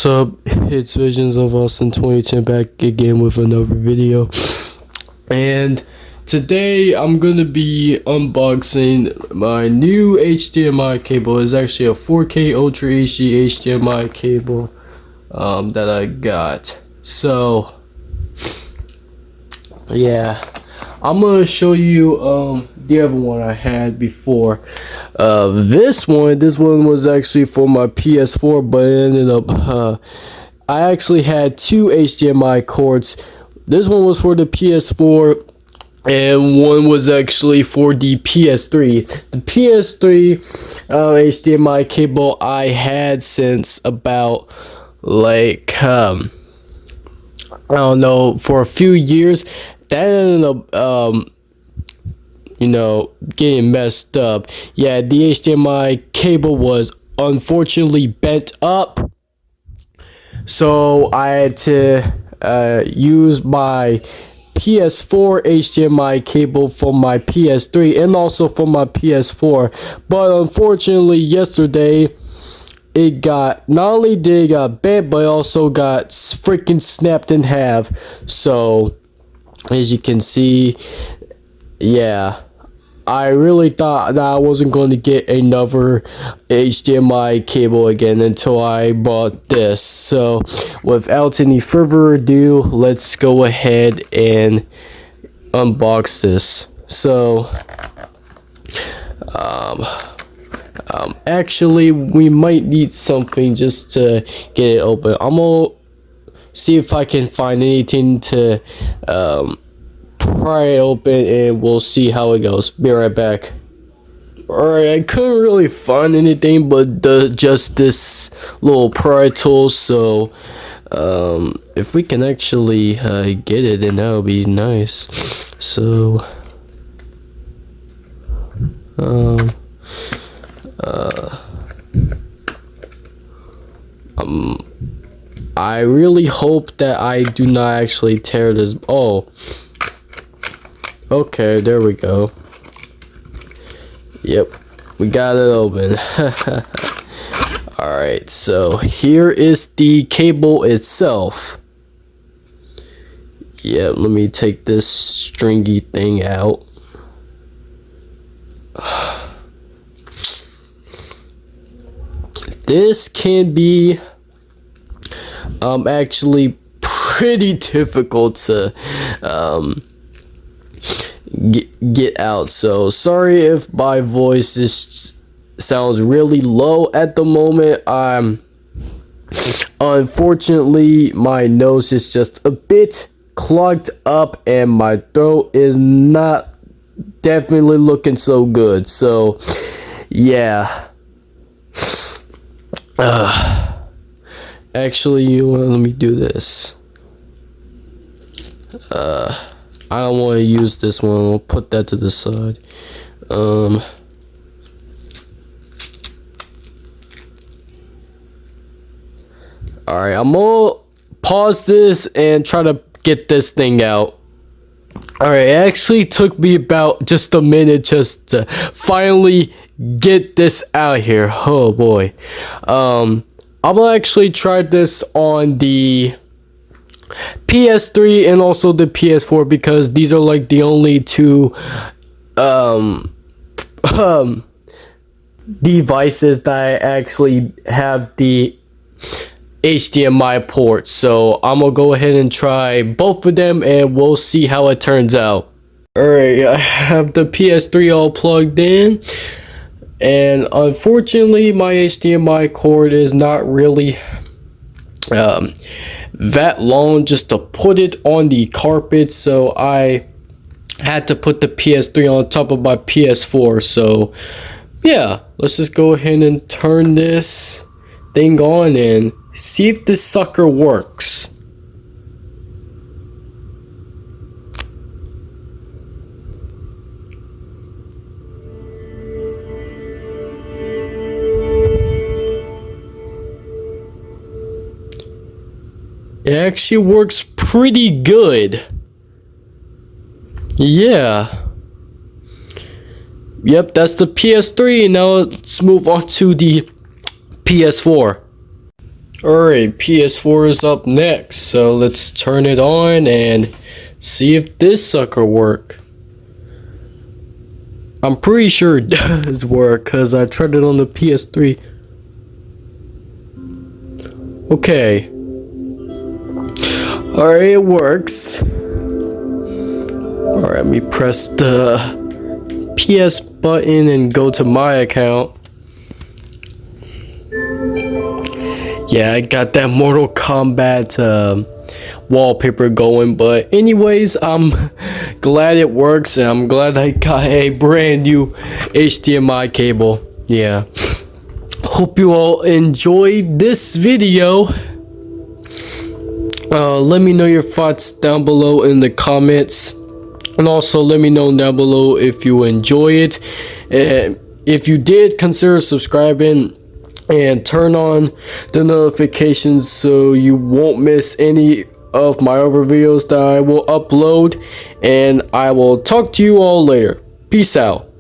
What's up? It's Visions of Austin 2010 back again with another video. And today I'm gonna be unboxing my new HDMI cable. It's actually a 4K Ultra HD HDMI cable that I got. So yeah, I'm gonna show you the other one I had before. This one was actually for my PS4, but it ended up I actually had two HDMI cords. This one was for the PS4 and one was actually for the PS3. The PS3 HDMI cable I had since about like I don't know, for a few years. That ended up getting messed up. Yeah, the HDMI cable was unfortunately bent up, so I had to use my PS4 HDMI cable for my PS3 and also for my PS4. But unfortunately yesterday it got, not only did it got bent, but it also got freaking snapped in half. So as you can see, yeah, I really thought that I wasn't going to get another HDMI cable again until I bought this. So without any further ado, let's go ahead and unbox this. So actually we might need something just to get it open. I'm gonna see if I can find anything to pry it open, and we'll see how it goes. Be right back. Alright, I couldn't really find anything but just this little pry tool. So if we can actually get it, then that would be nice. So I really hope that I do not actually tear this. Oh, okay, there we go. Yep, we got it open. Alright, so here is the cable itself. Yeah, let me take this stringy thing out. This can be actually pretty difficult to get out. So sorry if my voice sounds really low at the moment. Unfortunately my nose is just a bit clogged up and my throat is not definitely looking so good. So yeah, actually, let me do this. I don't want to use this one. I'll put that to the side. Alright, I'm gonna pause this and try to get this thing out. Alright, it actually took me about just a minute just to finally get this out here. Oh boy. I'm gonna actually try this on the PS3 and also the PS4 because these are like the only two devices that I actually have the HDMI port. So I'm gonna go ahead and try both of them and we'll see how it turns out. Alright, I have the PS3 all plugged in, and unfortunately my HDMI cord is not really that long just to put it on the carpet, so I had to put the PS3 on top of my PS4. So yeah, let's just go ahead and turn this thing on and see if this sucker works. It actually works pretty good. Yeah. Yep, that's the PS3. Now let's move on to the PS4. Alright, PS4 is up next, so let's turn it on and see if this sucker work. I'm pretty sure it does work because I tried it on the PS3. Okay. Alright, it works. Alright, let me press the PS button and go to my account. Yeah, I got that Mortal Kombat wallpaper going, but anyways, I'm glad it works, and I'm glad I got a brand new HDMI cable. Yeah. Hope you all enjoyed this video. Let me know your thoughts down below in the comments, and also let me know down below if you enjoy it, and if you did, consider subscribing and turn on the notifications so you won't miss any of my other videos that I will upload. And I will talk to you all later. Peace out.